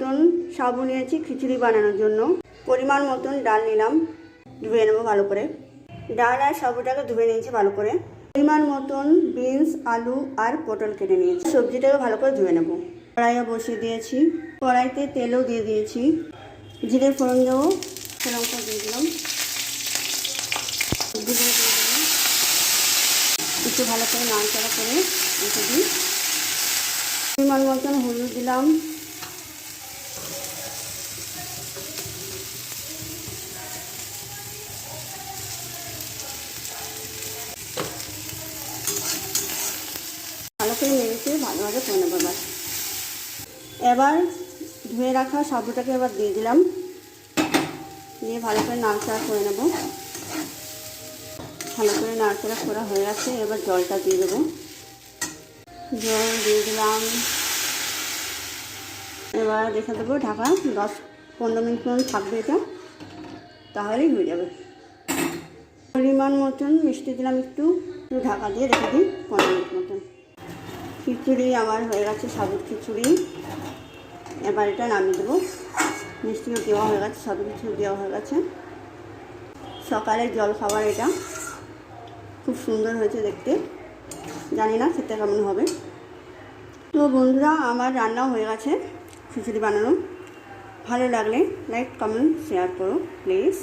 মতন সাবু নিয়েছি খিচুড়ি বানানোর জন্য। পরিমাণ মতন ডাল নিলাম, ধুয়ে নেবো ভালো করে। ডাল আর সাবুটাকে ধুয়ে নিয়েছি ভালো করে। পরিমাণ মতন বিনস, আলু আর পটল কেটে নিয়েছি। সবজিটাকে ভালো করে ধুয়ে নেবো। কড়াইও বসিয়ে দিয়েছি, কড়াইতে তেলও দিয়ে দিয়েছি। জিরে ফোড়ন দেবো, লঙ্কা দিয়ে দিলাম, দিয়ে দিলাম। একটু ভালো করে নাড়াচাড়া করে রেখে দিই। পরিমাণ মতন হলুদ দিলাম, ভালো করে নেড়েছে ভালোভাবে করে নেবো। এবার ধুয়ে রাখা সাবুটাকে এবার দিয়ে দিলাম, দিয়ে ভালো করে নাড়াচাড়া করে নেব। ভালো করে নাড়াচাড়া করা হয়ে গেছে, এবার জলটা দিয়ে দেবো। জল দিয়ে দিলাম, এবার রেখে দেবো ঢাকা। 10-15 মিনিট মতন থাকবে এটা, তাহলেই হয়ে যাবে। পরিমাণ মতন মিষ্টি দিলাম, একটু ঢাকা দিয়ে রেখে দিই 15 মিনিট মতন। খিচুড়ি আমার হয়ে গেছে, সাবুর খিচুড়ি। এবার এটা নামিয়ে দেবো। মিষ্টিও দেওয়া হয়ে গেছে, সব কিছু দেওয়া হয়ে গেছে। সকালের জল খাবার এটা, খুব সুন্দর হয়েছে দেখতে। জানি না খেতে কেমন হবে। তো বন্ধুরা, আমার রান্নাও হয়ে গেছে খিচুড়ি বানানো। ভালো লাগলে লাইক, কমেন্ট, শেয়ার করো প্লিজ।